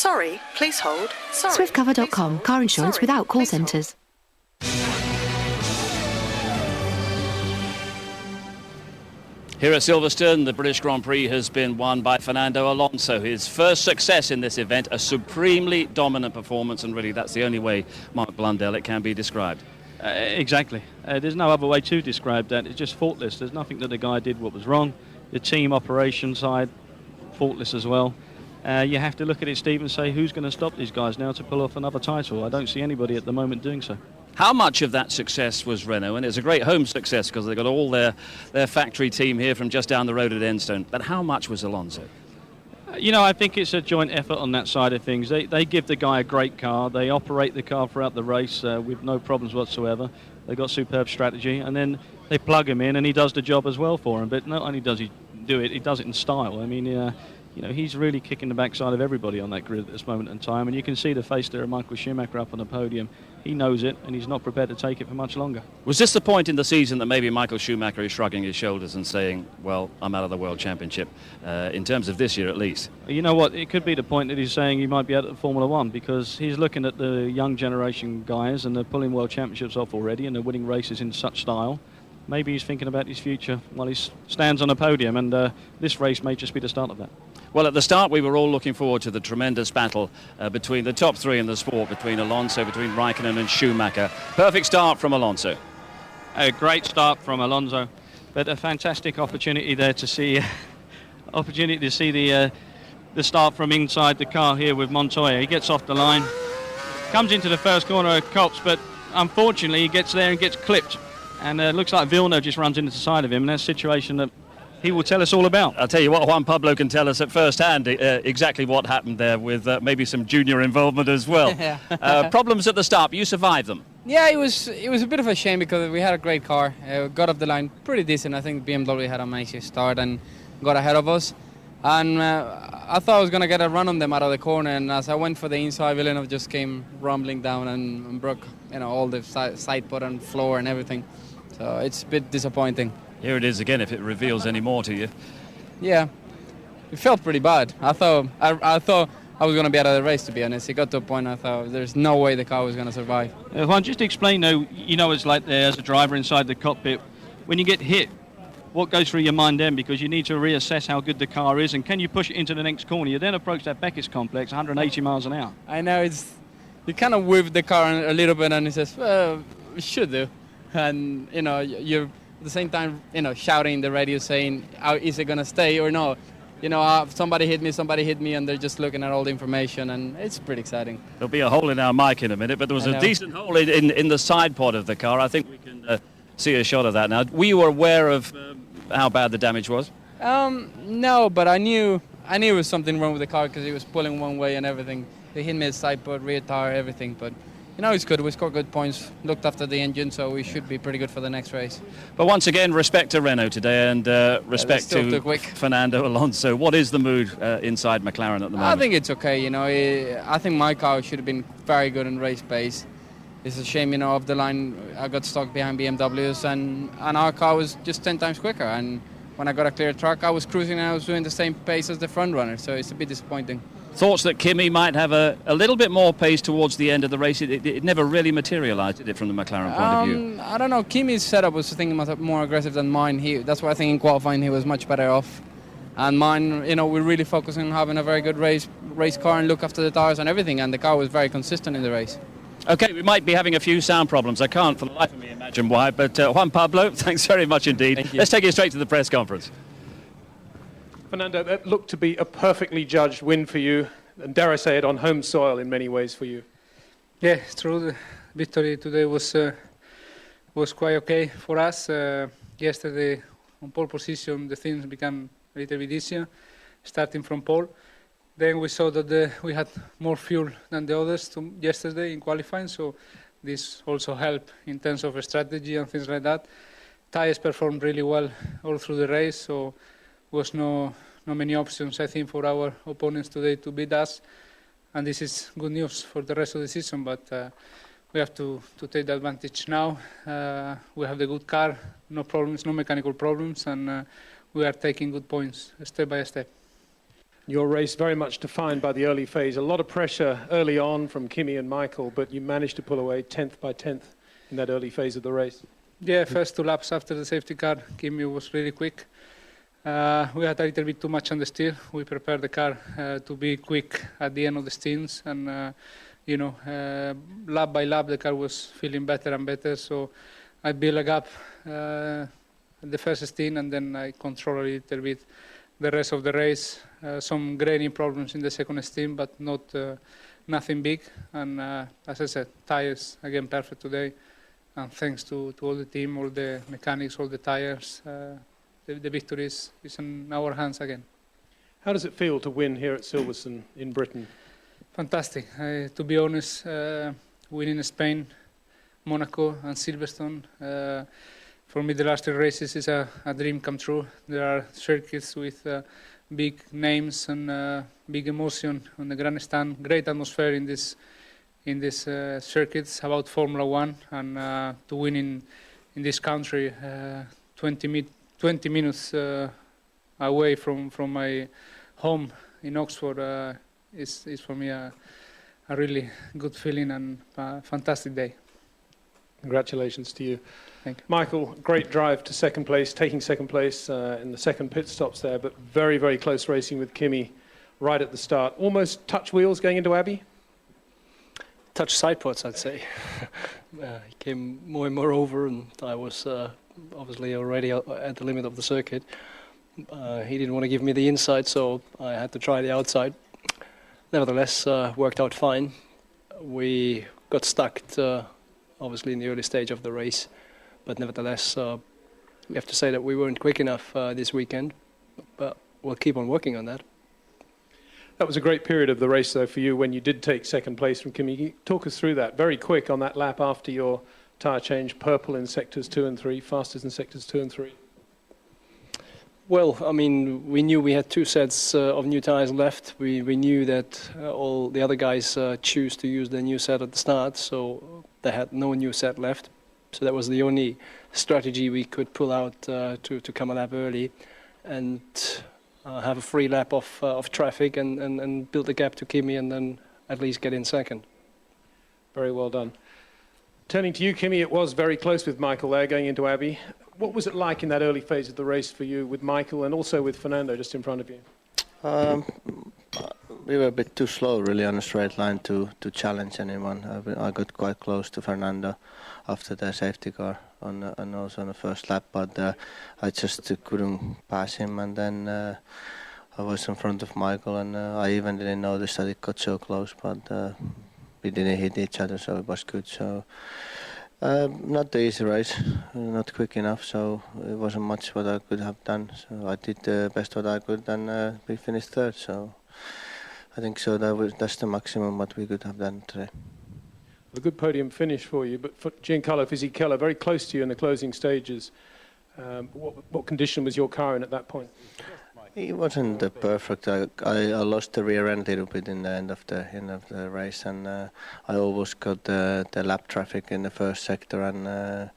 Sorry, please hold. Sorry. Swiftcover.com. Car insurance without call centres. Here at Silverstone, the British Grand Prix has been won by Fernando Alonso. His first success in this event, a supremely dominant performance, and really that's the only way, Mark Blundell, it can be described. Exactly. There's no other way to describe that. It's just faultless. There's nothing that the guy did what was wrong. The team operation side, faultless as well. You have to look at it, Steve, and say, who's going to stop these guys now to pull off another title? I don't see anybody at the moment doing so. How much of that success was Renault? And it's a great home success because they've got all their factory team here from just down the road at Enstone. But how much was Alonso? You know, I think it's a joint effort on that side of things. They give the guy a great car. They operate the car throughout the race with no problems whatsoever. They've got superb strategy. And then they plug him in and he does the job as well for him. But not only does he do it, he does it in style. I mean, you know, he's really kicking the backside of everybody on that grid at this moment in time. And you can see the face there of Michael Schumacher up on the podium. He knows it, and he's not prepared to take it for much longer. Was this the point in the season that maybe Michael Schumacher is shrugging his shoulders and saying, well, I'm out of the World Championship, in terms of this year at least? You know what, it could be the point that he's saying he might be out of Formula One, because he's looking at the young generation guys, and they're pulling World Championships off already, and they're winning races in such style. Maybe he's thinking about his future while he stands on a podium, and this race may just be the start of that. Well, at the start, we were all looking forward to the tremendous battle between the top three in the sport, between Alonso, between Raikkonen and Schumacher. Perfect start from Alonso. A great start from Alonso, but a fantastic opportunity there to see, the start from inside the car here with Montoya. He gets off the line, comes into the first corner of Copse, but unfortunately he gets there and gets clipped. And it looks like Villeneuve just runs into the side of him, and that's a situation that he will tell us all about. I'll tell you what, Juan Pablo can tell us at first hand exactly what happened there, with maybe some junior involvement as well. Problems at the start, but you survived them. Yeah, it was a bit of a shame because we had a great car. Got off the line pretty decent. I think BMW had a nice start and got ahead of us. And I thought I was going to get a run on them out of the corner, and as I went for the inside, Villeneuve just came rumbling down and broke, you know, all the side pod and floor and everything. So it's a bit disappointing. Here it is again, if it reveals any more to you. Yeah, it felt pretty bad. I thought I was going to be out of the race, to be honest. It got to a point I thought there's no way the car was going to survive. Juan, just explain, though, you know it's like there as a driver inside the cockpit. When you get hit, what goes through your mind then? Because you need to reassess how good the car is, and can you push it into the next corner? You then approach that Beckett's complex, 180 miles an hour. I know, you kind of whip the car a little bit, and it says, well, we should do. And, you know, you're at the same time, you know, shouting in the radio saying, is it going to stay or no? You know, somebody hit me, and they're just looking at all the information, and it's pretty exciting. There'll be a hole in our mic in a minute, but there was a decent hole in the side pod of the car. I think we can see a shot of that now. Were you aware of how bad the damage was? No, but I knew there was something wrong with the car because it was pulling one way and everything. They hit me at side pod, rear tire, everything, but you know, it's good. We scored good points, looked after the engine, so we should be pretty good for the next race. But once again, respect to Renault today, and respect to Fernando Alonso. What is the mood inside McLaren at the moment? I think it's okay, you know. I think my car should have been very good in race pace. It's a shame, you know, off the line I got stuck behind BMWs, and our car was just 10 times quicker. And when I got a clear track, I was cruising and I was doing the same pace as the front runner, so it's a bit disappointing. Thoughts that Kimi might have a little bit more pace towards the end of the race? It never really materialised, did it, from the McLaren point of view? I don't know. Kimi's setup was, I think, much more aggressive than mine. That's why I think in qualifying he was much better off. And mine, you know, we're really focusing on having a very good race car and look after the tires and everything, and the car was very consistent in the race. OK, we might be having a few sound problems. I can't for the life of me imagine why, but Juan Pablo, thanks very much indeed. Thank you. Let's take you straight to the press conference. Fernando, that looked to be a perfectly judged win for you, and dare I say it, on home soil in many ways for you. Yeah, it's true. The victory today was quite okay for us. Yesterday, on pole position, the things became a little bit easier, starting from pole. Then we saw that we had more fuel than the others yesterday in qualifying, so this also helped in terms of strategy and things like that. Tyres performed really well all through the race, so was no many options, I think, for our opponents today to beat us, and this is good news for the rest of the season, but we have to take the advantage now. We have the good car, no problems, no mechanical problems, and we are taking good points step by step. Your race very much defined by the early phase. A lot of pressure early on from Kimi and Michael, but you managed to pull away 10th by 10th in that early phase of the race. Yeah, first 2 laps after the safety car, Kimi was really quick. We had a little bit too much on the steer. We prepared the car to be quick at the end of the stints, and lap by lap the car was feeling better and better. So I built a gap the first stint, and then I controlled a little bit the rest of the race. Some graining problems in the second stint, but nothing big. And as I said, tires again perfect today. And thanks to all the team, all the mechanics, all the tires, the victory is in our hands again. How does it feel to win here at Silverstone in Britain? Fantastic. To be honest, winning Spain, Monaco and Silverstone, for me the last 3 races is a dream come true. There are circuits with big names and big emotion on the grandstand, great atmosphere in this circuits about Formula 1, and to win in this country 20 minutes away from my home in Oxford is for me a really good feeling and a fantastic day. Congratulations to you. Thank you. Michael, great drive to second place, taking second place in the second pit stops there, but very, very close racing with Kimi right at the start. Almost touch wheels going into Abbey? Touch side pods, I'd say. He came more and more over, and I was obviously already at the limit of the circuit. He didn't want to give me the inside, so I had to try the outside. Nevertheless, worked out fine. We got stuck obviously in the early stage of the race, but nevertheless, we have to say that we weren't quick enough this weekend, but we'll keep on working on that. That was a great period of the race, though, for you when you did take second place from Kimi. Can you talk us through that very quick on that lap after your tyre change, purple in sectors 2 and 3, fastest in sectors 2 and 3? Well, I mean, we knew we had 2 sets of new tyres left. We knew that all the other guys choose to use their new set at the start, so they had no new set left. So that was the only strategy we could pull out to come a lap early and have a free lap of traffic and build a gap to Kimi and then at least get in second. Very well done. Turning to you, Kimi, it was very close with Michael there going into Abbey. What was it like in that early phase of the race for you with Michael and also with Fernando just in front of you? We were a bit too slow really on a straight line to challenge anyone. I got quite close to Fernando after the safety car and also on the first lap, but I just couldn't pass him, and then I was in front of Michael, and I even didn't notice that it got so close, but we didn't hit each other, so it was good. So not the easy race, not quick enough, so it wasn't much what I could have done. So I did the best what I could, and we finished third. So I think so that's the maximum what we could have done today. A good podium finish for you, but for Giancarlo Fisichella, very close to you in the closing stages. What condition was your car in at that point? It wasn't perfect. I lost the rear end a little bit in the end of the race, and I almost got the lap traffic in the first sector, and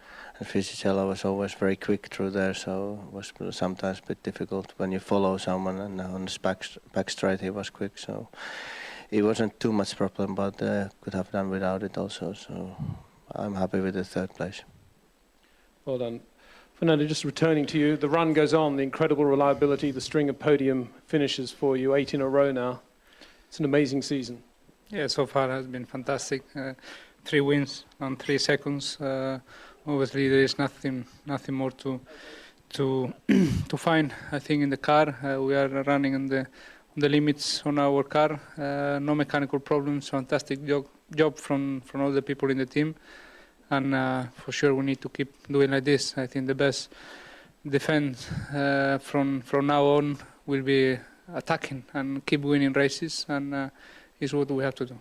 Fisichella was always very quick through there, so it was sometimes a bit difficult when you follow someone, and on the back straight he was quick, so it wasn't too much problem, but could have done without it also, so I'm happy with the third place. Well done. Fernando, just returning to you, the run goes on, the incredible reliability, the string of podium finishes for you, 8 in a row now. It's an amazing season. Yeah, so far has been fantastic. 3 wins on 3 seconds. Obviously, there is nothing more to find. I think in the car we are running on the limits on our car. No mechanical problems. Fantastic job from all the people in the team. And for sure we need to keep doing like this. I think the best defense from now on will be attacking and keep winning races, and is what we have to do.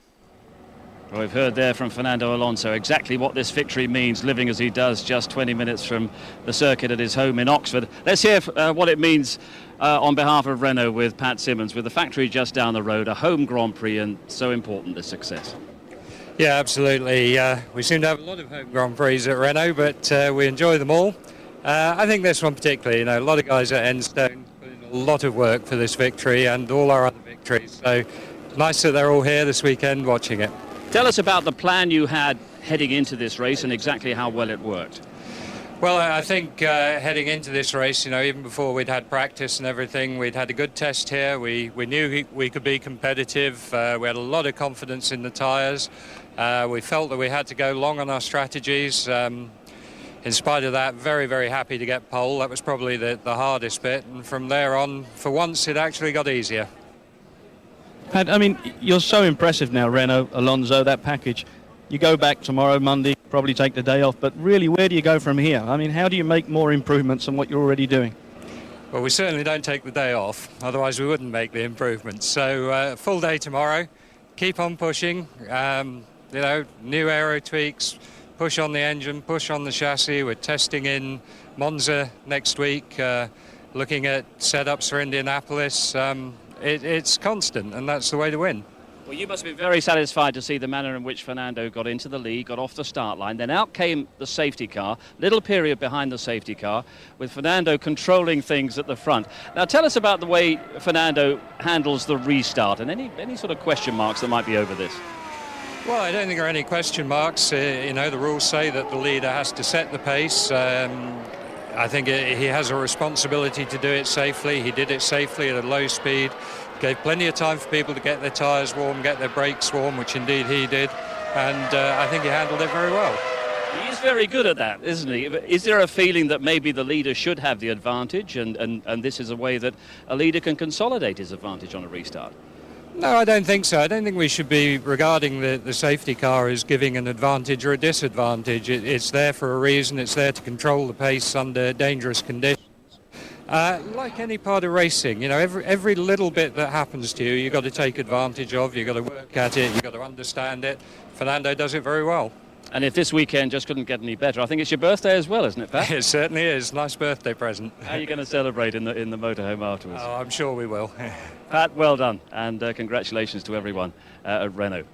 Well, we've heard there from Fernando Alonso exactly what this victory means, living as he does just 20 minutes from the circuit at his home in Oxford. Let's hear what it means on behalf of Renault with Pat Simmons, with the factory just down the road, a home Grand Prix, and so important, this success. Yeah, absolutely. We seem to have a lot of home Grand Prix at Renault, but we enjoy them all. I think this one particularly, a lot of guys at Enstone put in a lot of work for this victory and all our other victories. So nice that they're all here this weekend watching it. Tell us about the plan you had heading into this race and exactly how well it worked. Well, I think heading into this race, even before we'd had practice and everything, we'd had a good test here. We knew we could be competitive. We had a lot of confidence in the tyres. We felt that we had to go long on our strategies. In spite of that, very, very happy to get pole. That was probably the hardest bit. And from there on, for once, it actually got easier. Pat, I mean, you're so impressive now, Renault, Alonso, that package. You go back tomorrow, Monday, probably take the day off, but really, where do you go from here? I mean, how do you make more improvements than what you're already doing? Well, we certainly don't take the day off, otherwise we wouldn't make the improvements. So, full day tomorrow, keep on pushing, new aero tweaks, push on the engine, push on the chassis. We're testing in Monza next week, looking at setups for Indianapolis. It's constant, and that's the way to win. Well, you must be very satisfied to see the manner in which Fernando got into the lead, got off the start line, then out came the safety car, little period behind the safety car, with Fernando controlling things at the front. Now tell us about the way Fernando handles the restart and any sort of question marks that might be over this. Well, I don't think there are any question marks. The rules say that the leader has to set the pace. I think he has a responsibility to do it safely. He did it safely at a low speed. Gave plenty of time for people to get their tyres warm, get their brakes warm, which indeed he did. And I think he handled it very well. He's very good at that, isn't he? Is there a feeling that maybe the leader should have the advantage and this is a way that a leader can consolidate his advantage on a restart? No, I don't think so. I don't think we should be regarding the safety car as giving an advantage or a disadvantage. It's there for a reason. It's there to control the pace under dangerous conditions. Like any part of racing, every little bit that happens to you, you've got to take advantage of. You've got to work at it. You've got to understand it. Fernando does it very well. And if this weekend just couldn't get any better, I think it's your birthday as well, isn't it, Pat? It certainly is. Nice birthday present. How are you going to celebrate in the motorhome afterwards? Oh, I'm sure we will. Pat, well done, and congratulations to everyone at Renault.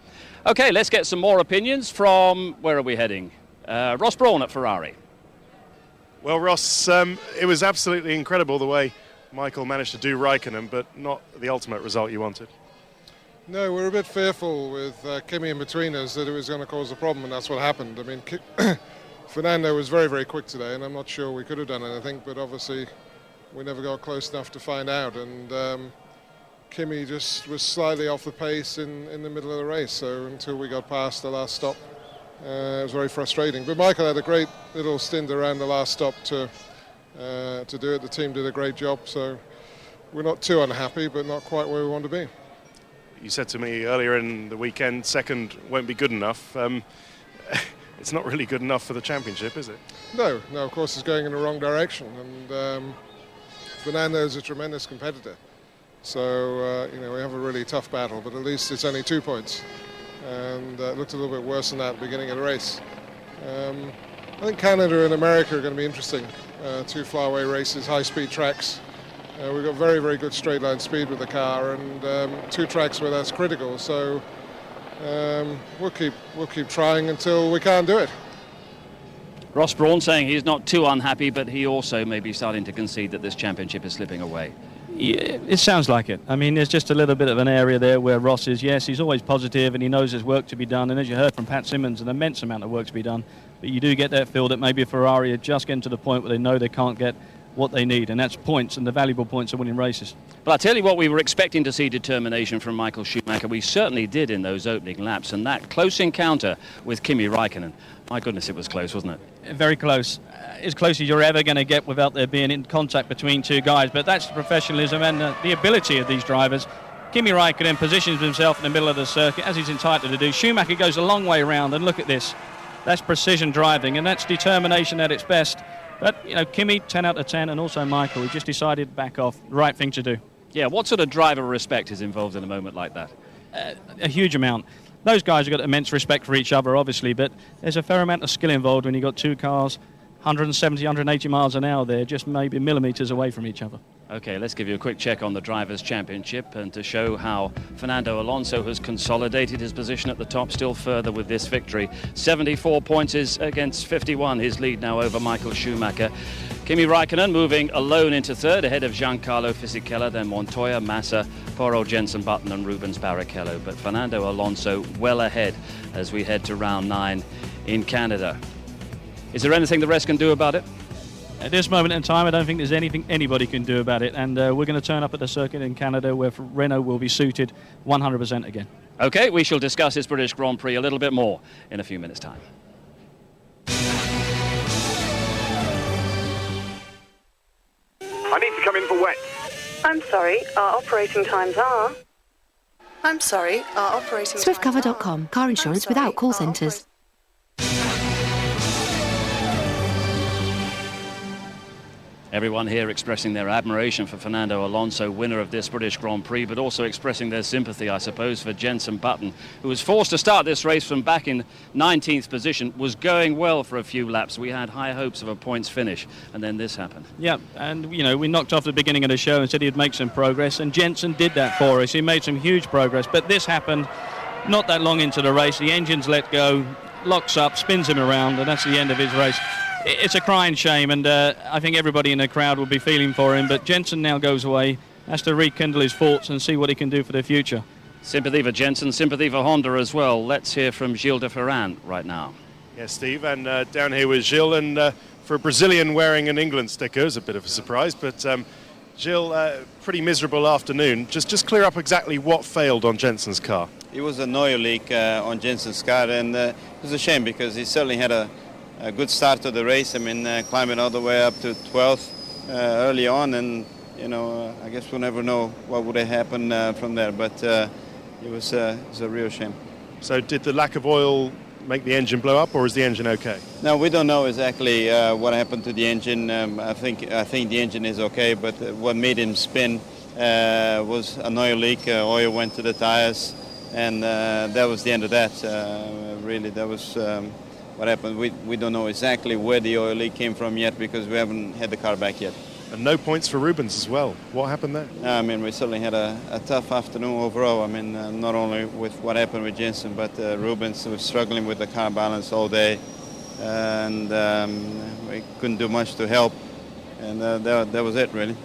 Okay, let's get some more opinions from, where are we heading? Ross Brawn at Ferrari. Well, Ross, it was absolutely incredible the way Michael managed to do Raikkonen, but not the ultimate result you wanted. No, we were a bit fearful with Kimi in between us that it was going to cause a problem, and that's what happened. I mean, Fernando was very, very quick today, and I'm not sure we could have done anything, but obviously we never got close enough to find out. And Kimi just was slightly off the pace in the middle of the race, so until we got past the last stop, it was very frustrating. But Michael had a great little stint around the last stop to do it. The team did a great job, so we're not too unhappy, but not quite where we want to be. You said to me earlier in the weekend, second won't be good enough. It's not really good enough for the championship, is it? No, of course it's going in the wrong direction, and Fernando's a tremendous competitor. So, we have a really tough battle, but at least it's only 2 points. And it looked a little bit worse than that at the beginning of the race. I think Canada and America are going to be interesting. 2 flyaway races, high-speed tracks. We've got very, very good straight-line speed with the car, and 2 tracks where that's critical. So we'll keep trying until we can't do it. Ross Brawn saying he's not too unhappy, but he also may be starting to concede that this championship is slipping away. Yeah, it sounds like it. I mean, there's just a little bit of an area there where Ross is, yes, he's always positive and he knows there's work to be done. And as you heard from Pat Simmons, an immense amount of work to be done. But you do get that feel that maybe Ferrari are just getting to the point where they know they can't get what they need, and that's points, and the valuable points of winning races. But I tell you what, we were expecting to see determination from Michael Schumacher. We certainly did in those opening laps, and that close encounter with Kimi Raikkonen. My goodness, it was close, wasn't it? Very close. As close as you're ever going to get without there being in contact between 2 guys. But that's the professionalism and the ability of these drivers. Kimi Raikkonen positions himself in the middle of the circuit, as he's entitled to do. Schumacher goes a long way around, and look at this. That's precision driving, and that's determination at its best. But, Kimi, 10 out of 10, and also Michael, he just decided to back off. The right thing to do. Yeah, what sort of driver respect is involved in a moment like that? A huge amount. Those guys have got immense respect for each other, obviously, but there's a fair amount of skill involved when you've got 2 cars, 170, 180 miles an hour there, just maybe millimetres away from each other. Okay, let's give you a quick check on the Drivers' Championship and to show how Fernando Alonso has consolidated his position at the top still further with this victory. 74 points is against 51, his lead now over Michael Schumacher. Kimi Raikkonen moving alone into third ahead of Giancarlo Fisichella, then Montoya, Massa, Poro, Jenson Button and Rubens Barrichello. But Fernando Alonso well ahead as we head to round 9 in Canada. Is there anything the rest can do about it? At this moment in time, I don't think there's anything anybody can do about it. And we're going to turn up at the circuit in Canada where Renault will be suited 100% again. Okay, we shall discuss this British Grand Prix a little bit more in a few minutes' time. I need to come in for wet. I'm sorry, our operating times are... I'm sorry, our operating times are... Swiftcover.com, car insurance without call centres. Everyone here expressing their admiration for Fernando Alonso, winner of this British Grand Prix, but also expressing their sympathy, I suppose, for Jenson Button, who was forced to start this race from back in 19th position, was going well for a few laps. We had high hopes of a points finish, and then this happened. Yeah, and, you know, we knocked off the beginning of the show and said he'd make some progress, and Jenson did that for us. He made some huge progress, but this happened not that long into the race. The engine's let go, locks up, spins him around, and that's the end of his race. It's a crying shame, and I think everybody in the crowd will be feeling for him, but Jenson now goes away, has to rekindle his thoughts and see what he can do for the future. Sympathy for Jenson, sympathy for Honda as well. Let's hear from Gilles de Ferran right now. Yes, Steve, and down here with Gilles, and for a Brazilian wearing an England sticker is a bit of a surprise, but Gilles, pretty miserable afternoon. Just clear up exactly what failed on Jenson's car. It was an oil leak on Jenson's car, and it was a shame because he certainly had a good start to the race. I mean, climbing all the way up to 12th early on, and you know, I guess we'll never know what would have happened from there. But it was a real shame. So, did the lack of oil make the engine blow up, or is the engine okay? No, we don't know exactly what happened to the engine. I think the engine is okay, but what made him spin was an oil leak. Oil went to the tires, and that was the end of that. Really, that was. What happened? We don't know exactly where the oil leak came from yet because we haven't had the car back yet. And no points for Rubens as well. What happened there? I mean, we certainly had a tough afternoon overall. I mean, not only with what happened with Jenson, but Rubens was struggling with the car balance all day, and we couldn't do much to help. And that was it, really.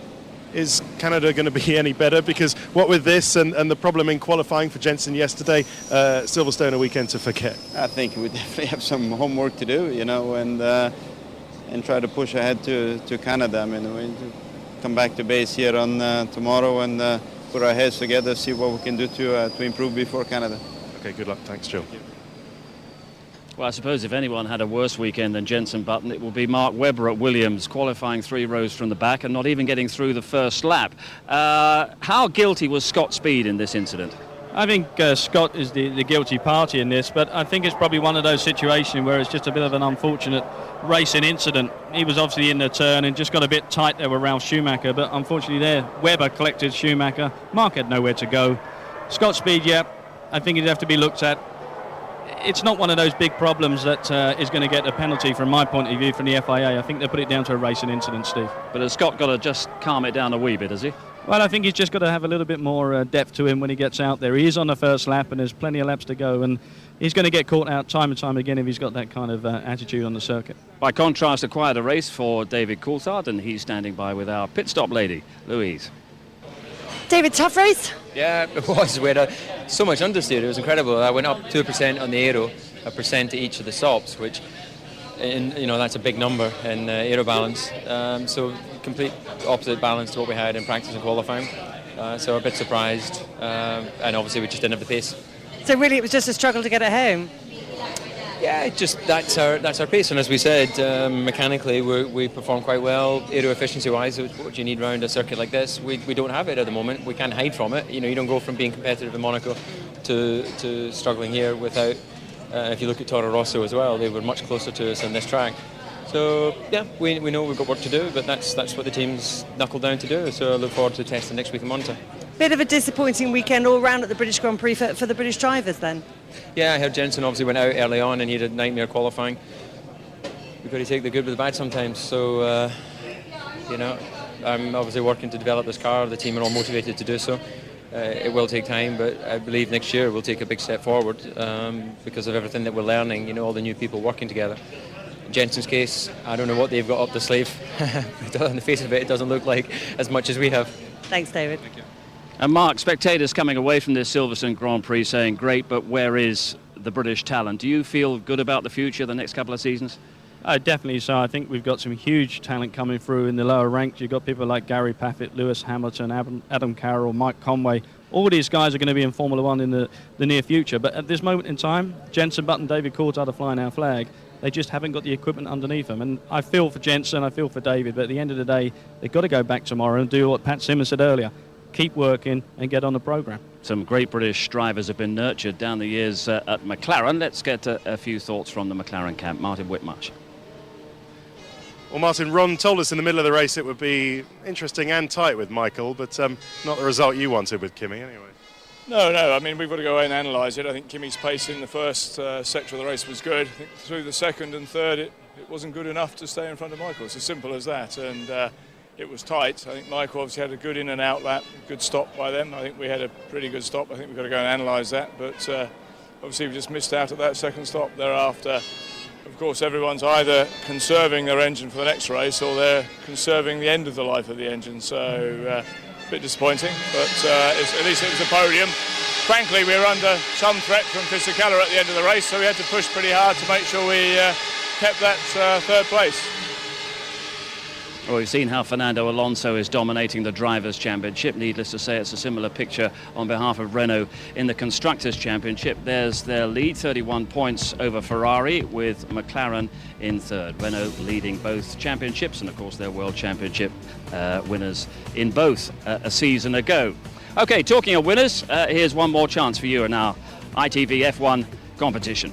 Is Canada going to be any better? Because what with this and the problem in qualifying for Jenson yesterday, Silverstone a weekend to forget. I think we definitely have some homework to do, you know, and try to push ahead to Canada. I mean, we need to come back to base here on tomorrow and put our heads together, see what we can do to improve before Canada. Okay, good luck. Thanks, Joe. Well, I suppose if anyone had a worse weekend than Jenson Button, it would be Mark Webber at Williams, qualifying 3 rows from the back and not even getting through the first lap. How guilty was Scott Speed in this incident? I think Scott is the guilty party in this, but I think it's probably one of those situations where it's just a bit of an unfortunate racing incident. He was obviously in the turn and just got a bit tight there with Ralf Schumacher, but unfortunately there, Webber collected Schumacher. Mark had nowhere to go. Scott Speed, yeah, I think he'd have to be looked at. It's not one of those big problems that is going to get a penalty from my point of view from the FIA. I think they put it down to a racing incident, Steve. But has Scott got to just calm it down a wee bit, has he? Well, I think he's just got to have a little bit more depth to him when he gets out there. He is on the first lap and there's plenty of laps to go, and he's going to get caught out time and time again if he's got that kind of attitude on the circuit. By contrast, a quieter race for David Coulthard, and he's standing by with our pit stop lady, Louise. David, tough race? Yeah, it was. We had so much understeer. It was incredible. I went up 2% on the aero, 1% to each of the stops, which, you know, that's a big number in aero balance. So complete opposite balance to what we had in practice and qualifying. So a bit surprised, and obviously we just didn't have the pace. So really, it was just a struggle to get it home. Yeah, just that's our pace, and as we said, mechanically we perform quite well. Aero efficiency-wise, what you need around a circuit like this, we don't have it at the moment. We can't hide from it. You know, you don't go from being competitive in Monaco to struggling here without. If you look at Toro Rosso as well, they were much closer to us on this track. So yeah, we know we've got work to do, but that's what the team's knuckled down to do. So I look forward to testing next week in Monza. Bit of a disappointing weekend all round at the British Grand Prix for the British drivers then. Yeah, I heard Jenson obviously went out early on and he had a nightmare qualifying. We've got to take the good with the bad sometimes. So, you know, I'm obviously working to develop this car. The team are all motivated to do so. It will take time, but I believe next year we'll take a big step forward because of everything that we're learning, you know, all the new people working together. In Jensen's case, I don't know what they've got up the sleeve. On the face of it, it doesn't look like as much as we have. Thanks, David. Thank you. And Mark, spectators coming away from this Silverstone Grand Prix saying, great, but where is the British talent? Do you feel good about the future, the next couple of seasons? Definitely so. I think we've got some huge talent coming through in the lower ranks. You've got people like Gary Paffett, Lewis Hamilton, Adam Carroll, Mike Conway. All these guys are going to be in Formula One in the near future. But at this moment in time, Jensen Button, David Coulthard are flying our flag. They just haven't got the equipment underneath them. And I feel for Jensen, I feel for David. But at the end of the day, they've got to go back tomorrow and do what Pat Simmons said earlier. Keep working and get on the programme. Some great British drivers have been nurtured down the years at McLaren. Let's get a few thoughts from the McLaren camp. Martin Whitmarsh. Well, Martin, Ron told us in the middle of the race it would be interesting and tight with Michael, but not the result you wanted with Kimi anyway. No, I mean, we've got to go and analyse it. I think Kimi's pace in the first sector of the race was good. I think through the second and third it wasn't good enough to stay in front of Michael. It's as simple as that, and it was tight. I think Michael obviously had a good in and out lap, good stop by them. I think we had a pretty good stop. I think we've got to go and analyse that, but obviously we just missed out at that second stop. Thereafter, of course, everyone's either conserving their engine for the next race or they're conserving the end of the life of the engine. So a bit disappointing, but at least it was a podium. Frankly, we were under some threat from Fisichella at the end of the race, so we had to push pretty hard to make sure we kept that third place. Well, we've seen how Fernando Alonso is dominating the Drivers' Championship. Needless to say, it's a similar picture on behalf of Renault in the Constructors' Championship. There's their lead, 31 points over Ferrari, with McLaren in third. Renault leading both championships, and of course their World Championship winners in both a season ago. Okay, talking of winners, here's one more chance for you in our ITV F1 competition.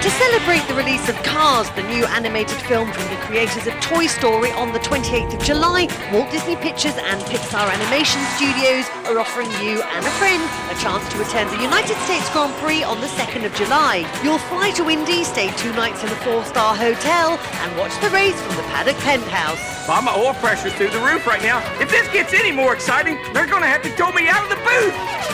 To celebrate the release of Cars, the new animated film from the creators of Toy Story on the 28th of July, Walt Disney Pictures and Pixar Animation Studios are offering you and a friend a chance to attend the United States Grand Prix on the 2nd of July. You'll fly to Indy, stay 2 nights in a 4-star hotel and watch the race from the paddock penthouse. Bob, my oil pressure's through the roof right now. If this gets any more exciting, they're going to have to tow me out of the booth.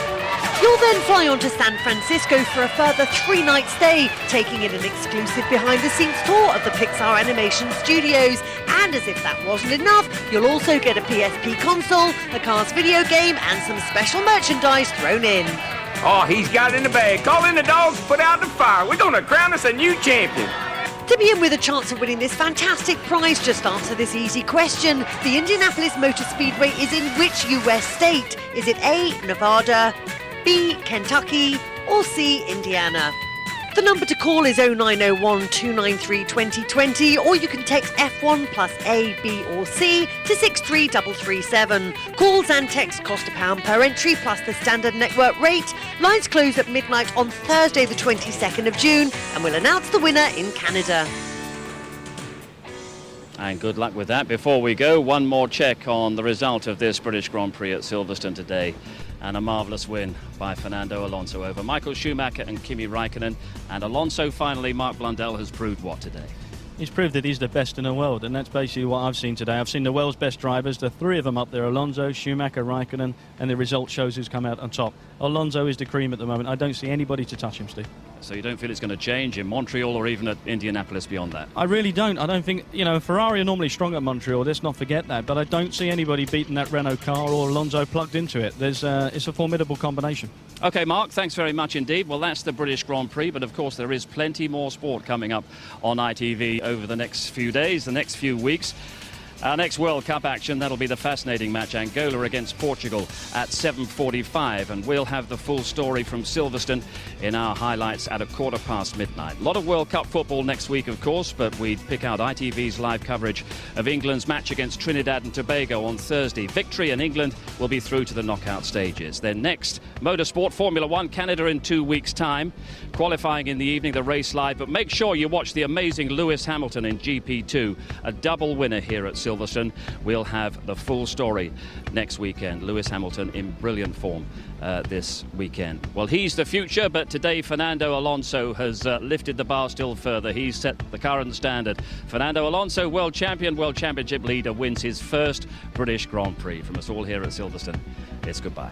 You'll then fly on to San Francisco for a further 3-night stay, taking in an exclusive behind-the-scenes tour of the Pixar Animation Studios. And as if that wasn't enough, you'll also get a PSP console, a Cars video game, and some special merchandise thrown in. Oh, he's got it in the bag. Call in the dogs, put out the fire. We're going to crown us a new champion. To be in with a chance of winning this fantastic prize, just answer this easy question. The Indianapolis Motor Speedway is in which US state? Is it A, Nevada, B, Kentucky, or C, Indiana? The number to call is 0901 293 2020, or you can text F1 plus A, B or C to 63337. Calls and texts cost £1 per entry plus the standard network rate. Lines close at midnight on Thursday the 22nd of June, and we'll announce the winner in Canada. And good luck with that. Before we go, one more check on the result of this British Grand Prix at Silverstone today. And a marvellous win by Fernando Alonso over Michael Schumacher and Kimi Raikkonen. And Alonso, finally, Mark Blundell has proved what today? He's proved that he's the best in the world, and that's basically what I've seen today. I've seen the world's best drivers, the 3 of them up there, Alonso, Schumacher, Raikkonen, and the result shows who's come out on top. Alonso is the cream at the moment. I don't see anybody to touch him, Steve. So you don't feel it's going to change in Montreal or even at Indianapolis beyond that? I really don't. I don't think, Ferrari are normally strong at Montreal, let's not forget that, but I don't see anybody beating that Renault car or Alonso plugged into it. It's a formidable combination. OK, Mark, thanks very much indeed. Well, that's the British Grand Prix, but of course there is plenty more sport coming up on ITV over the next few days, the next few weeks. Our next World Cup action, that'll be the fascinating match, Angola against Portugal at 7:45, and we'll have the full story from Silverstone in our highlights at midnight. A lot of World Cup football next week, of course, but we pick out ITV's live coverage of England's match against Trinidad and Tobago on Thursday. Victory and England will be through to the knockout stages. Then next, motorsport, Formula One, Canada in 2 weeks' time. Qualifying in the evening, the race live, but make sure you watch the amazing Lewis Hamilton in GP2, a double winner here at Silverstone. Silverstone. We'll have the full story next weekend. Lewis Hamilton in brilliant form this weekend. Well, he's the future, but today Fernando Alonso has lifted the bar still further. He's set the current standard. Fernando Alonso, world champion, world championship leader, wins his first British Grand Prix. From us all here at Silverstone, it's goodbye.